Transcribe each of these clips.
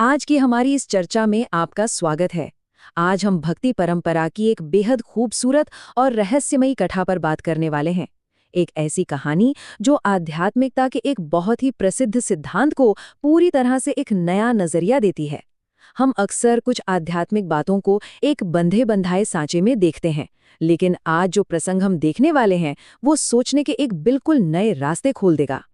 आज की हमारी इस चर्चा में आपका स्वागत है। आज हम भक्ति परंपरा की एक बेहद खूबसूरत और रहस्यमयी कथा पर बात करने वाले हैं। एक ऐसी कहानी जो आध्यात्मिकता के एक बहुत ही प्रसिद्ध सिद्धांत को पूरी तरह से एक नया नजरिया देती है। हम अक्सर कुछ आध्यात्मिक बातों को एक बंधे बंधाए सांचे में देखते हैं, लेकिन आज जो प्रसंग हम देखने वाले हैं वो सोचने के एक बिल्कुल नए रास्ते खोल देगा।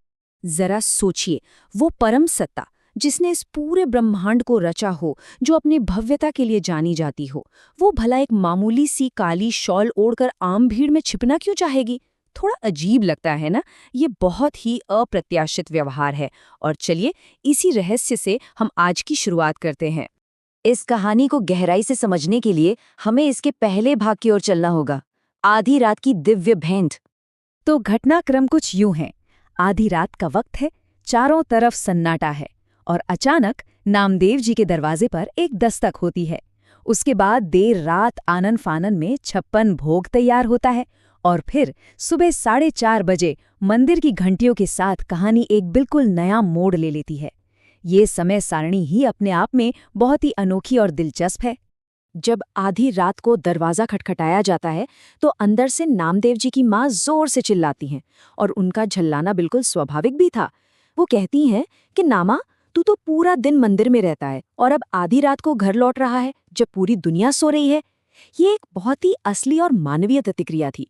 जरा सोचिए, वो परम सत्ता जिसने इस पूरे ब्रह्मांड को रचा हो, जो अपनी भव्यता के लिए जानी जाती हो, वो भला एक मामूली सी काली शॉल ओढ़कर आम भीड़ में छिपना क्यों चाहेगी? थोड़ा अजीब लगता है ना? ये बहुत ही अप्रत्याशित व्यवहार है। और चलिए, इसी रहस्य से हम आज की शुरुआत करते हैं। इस कहानी को गहराई से समझने के लिए हमें इसके पहले भाग की ओर चलना होगा, आधी रात की दिव्य भेंट। तो घटनाक्रम कुछ यूं है। आधी रात का वक्त है, चारों तरफ सन्नाटा है और अचानक नामदेव जी के दरवाजे पर एक दस्तक होती है। उसके बाद देर रात आनन फानन में 56 भोग तैयार होता है और फिर सुबह 4:30 बजे मंदिर की घंटियों के साथ कहानी एक बिल्कुल नया मोड़ ले लेती है। ये समय सारणी ही अपने आप में बहुत ही अनोखी और दिलचस्प है। जब आधी रात को दरवाजा खटखटाया जाता है तो अंदर से नामदेव जी की माँ जोर से चिल्लाती हैं और उनका झल्लाना बिल्कुल स्वाभाविक भी था। वो कहती हैं कि नामा, तू तो पूरा दिन मंदिर में रहता है और अब आधी रात को घर लौट रहा है जब पूरी दुनिया सो रही है। ये एक बहुत ही असली और मानवीय प्रतिक्रिया थी।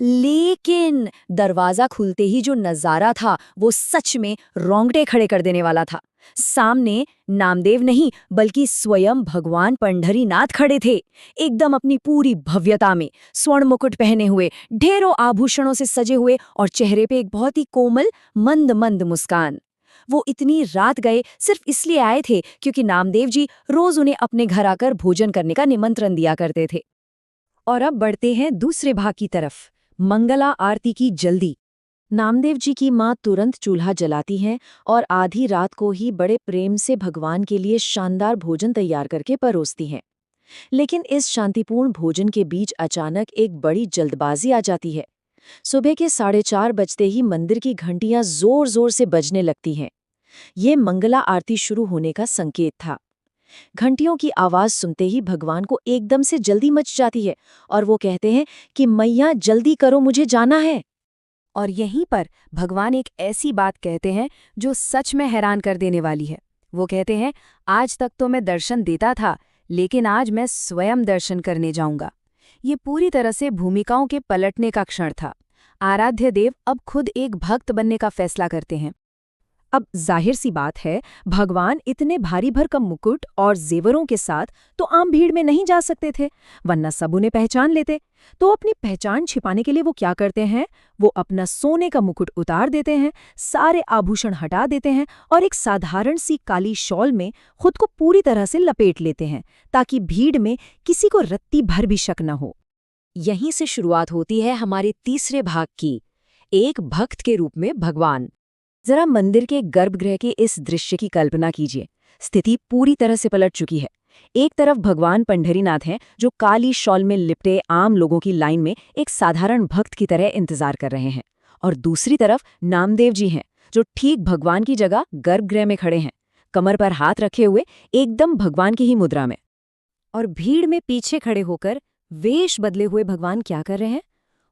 लेकिन दरवाजा खुलते ही जो नजारा था वो सच में रोंगटे खड़े कर देने वाला था। सामने नामदेव नहीं बल्कि स्वयं भगवान पंढरीनाथ खड़े थे, एकदम अपनी पूरी भव्यता में, स्वर्ण मुकुट पहने हुए, ढेरों आभूषणों से सजे हुए और चेहरे पे एक बहुत ही कोमल मंद मंद मुस्कान। वो इतनी रात गए सिर्फ इसलिए आए थे क्योंकि नामदेव जी रोज उन्हें अपने घर आकर भोजन करने का निमंत्रण दिया करते थे। और अब बढ़ते हैं दूसरे भाग की तरफ, मंगला आरती की जल्दी। नामदेव जी की माँ तुरंत चूल्हा जलाती हैं और आधी रात को ही बड़े प्रेम से भगवान के लिए शानदार भोजन तैयार करके परोसती हैं। लेकिन इस शांतिपूर्ण भोजन के बीच अचानक एक बड़ी जल्दबाजी आ जाती है। सुबह के 4:30 बजते ही मंदिर की घंटियां जोर जोर से बजने लगती हैं। ये मंगला आरती शुरू होने का संकेत था। घंटियों की आवाज सुनते ही भगवान को एकदम से जल्दी मच जाती है और वो कहते हैं कि मैया जल्दी करो, मुझे जाना है। और यहीं पर भगवान एक ऐसी बात कहते हैं जो सच में हैरान कर देने वाली है। वो कहते हैं, आज तक तो मैं दर्शन देता था, लेकिन आज मैं स्वयं दर्शन करने जाऊंगा। ये पूरी तरह से भूमिकाओं के पलटने का क्षण था। आराध्य देव अब खुद एक भक्त बनने का फैसला करते हैं। अब जाहिर सी बात है, भगवान इतने भारी भरकम मुकुट और जेवरों के साथ तो आम भीड़ में नहीं जा सकते थे, वरना सब उन्हें पहचान लेते। तो अपनी पहचान छिपाने के लिए वो क्या करते हैं? वो अपना सोने का मुकुट उतार देते हैं, सारे आभूषण हटा देते हैं और एक साधारण सी काली शॉल में खुद को पूरी तरह से लपेट लेते हैं, ताकि भीड़ में किसी को रत्ती भर भी शक न हो। यहीं से शुरुआत होती है हमारे तीसरे भाग की, एक भक्त के रूप में भगवान। जरा मंदिर के गर्भगृह के इस दृश्य की कल्पना कीजिए। स्थिति पूरी तरह से पलट चुकी है। एक तरफ भगवान पंढरीनाथ हैं जो काली शॉल में लिपटे आम लोगों की लाइन में एक साधारण भक्त की तरह इंतजार कर रहे हैं, और दूसरी तरफ नामदेव जी हैं जो ठीक भगवान की जगह गर्भगृह में खड़े हैं, कमर पर हाथ रखे हुए, एकदम भगवान की ही मुद्रा में। और भीड़ में पीछे खड़े होकर वेश बदले हुए भगवान क्या कर रहे हैं?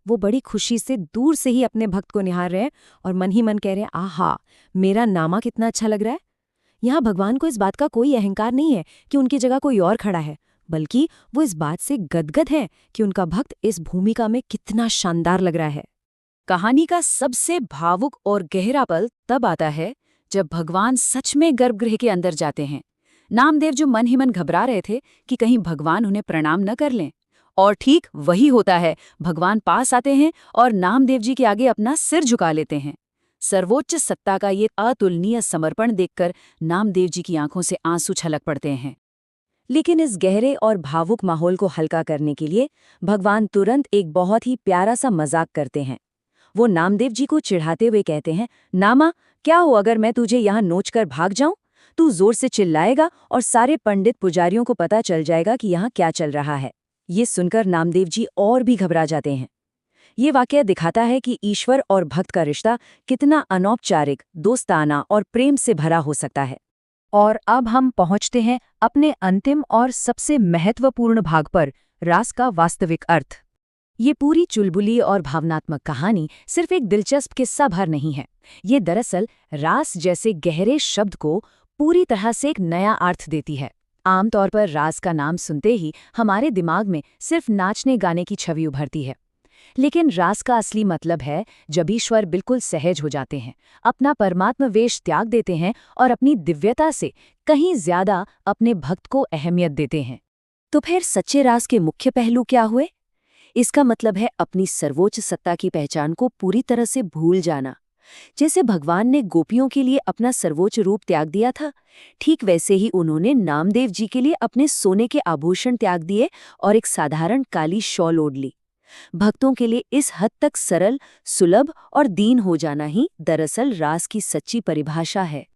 वो बड़ी खुशी से दूर से ही अपने भक्त को निहार रहे हैं और मन ही मन कह रहे हैं, आहा, मेरा नामा कितना अच्छा लग रहा है। यहाँ भगवान को इस बात का कोई अहंकार नहीं है कि उनकी जगह कोई और खड़ा है, बल्कि वो इस बात से गदगद है कि उनका भक्त इस भूमिका में कितना शानदार लग रहा है। कहानी का सबसे भावुक और गहरा पल तब आता है जब भगवान सच में गर्भगृह के अंदर जाते हैं। नामदेव जो मन ही मन घबरा रहे थे कि कहीं भगवान उन्हें प्रणाम न कर लें, और ठीक वही होता है। भगवान पास आते हैं और नामदेव जी के आगे अपना सिर झुका लेते हैं। सर्वोच्च सत्ता का ये अतुलनीय समर्पण देखकर नामदेव जी की आंखों से आंसू छलक पड़ते हैं। लेकिन इस गहरे और भावुक माहौल को हल्का करने के लिए भगवान तुरंत एक बहुत ही प्यारा सा मजाक करते हैं। वो नामदेव जी को चिढ़ाते हुए कहते हैं, नामा, क्या हो अगर मैं तुझे यहाँ नोचकर भाग जाऊं? तू जोर से चिल्लाएगा और सारे पंडित पुजारियों को पता चल जाएगा कि यहाँ क्या चल रहा है। ये सुनकर नामदेव जी और भी घबरा जाते हैं। ये वाकया दिखाता है कि ईश्वर और भक्त का रिश्ता कितना अनौपचारिक, दोस्ताना और प्रेम से भरा हो सकता है। और अब हम पहुंचते हैं अपने अंतिम और सबसे महत्वपूर्ण भाग पर, रास का वास्तविक अर्थ। ये पूरी चुलबुली और भावनात्मक कहानी सिर्फ एक दिलचस्प किस्सा भर नहीं है। ये दरअसल रास जैसे गहरे शब्द को पूरी तरह से एक नया अर्थ देती है। आमतौर पर रास का नाम सुनते ही हमारे दिमाग में सिर्फ नाचने गाने की छवि उभरती है, लेकिन रास का असली मतलब है जब ईश्वर बिल्कुल सहज हो जाते हैं, अपना परमात्म वेश त्याग देते हैं और अपनी दिव्यता से कहीं ज्यादा अपने भक्त को अहमियत देते हैं। तो फिर सच्चे रास के मुख्य पहलू क्या हुए? इसका मतलब है अपनी सर्वोच्च सत्ता की पहचान को पूरी तरह से भूल जाना। जैसे भगवान ने गोपियों के लिए अपना सर्वोच्च रूप त्याग दिया था, ठीक वैसे ही उन्होंने नामदेव जी के लिए अपने सोने के आभूषण त्याग दिए और एक साधारण काली शॉल ओढ़ ली। भक्तों के लिए इस हद तक सरल, सुलभ और दीन हो जाना ही दरअसल रास की सच्ची परिभाषा है।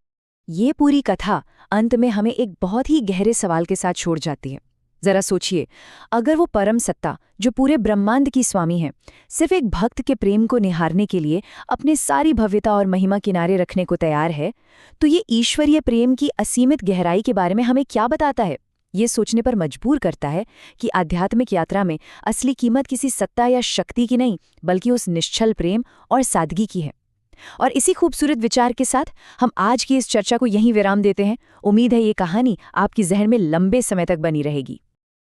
ये पूरी कथा अंत में हमें एक बहुत ही गहरे सवाल के साथ छोड़ जाती है। जरा सोचिए, अगर वो परम सत्ता जो पूरे ब्रह्मांड की स्वामी है, सिर्फ एक भक्त के प्रेम को निहारने के लिए अपने सारी भव्यता और महिमा किनारे रखने को तैयार है, तो ये ईश्वरीय प्रेम की असीमित गहराई के बारे में हमें क्या बताता है? ये सोचने पर मजबूर करता है कि आध्यात्मिक यात्रा में असली कीमत किसी सत्ता या शक्ति की नहीं, बल्कि उस निश्चल प्रेम और सादगी की है। और इसी खूबसूरत विचार के साथ हम आज की इस चर्चा को यहीं विराम देते हैं। उम्मीद है ये कहानी आपकी जहन में लंबे समय तक बनी रहेगी।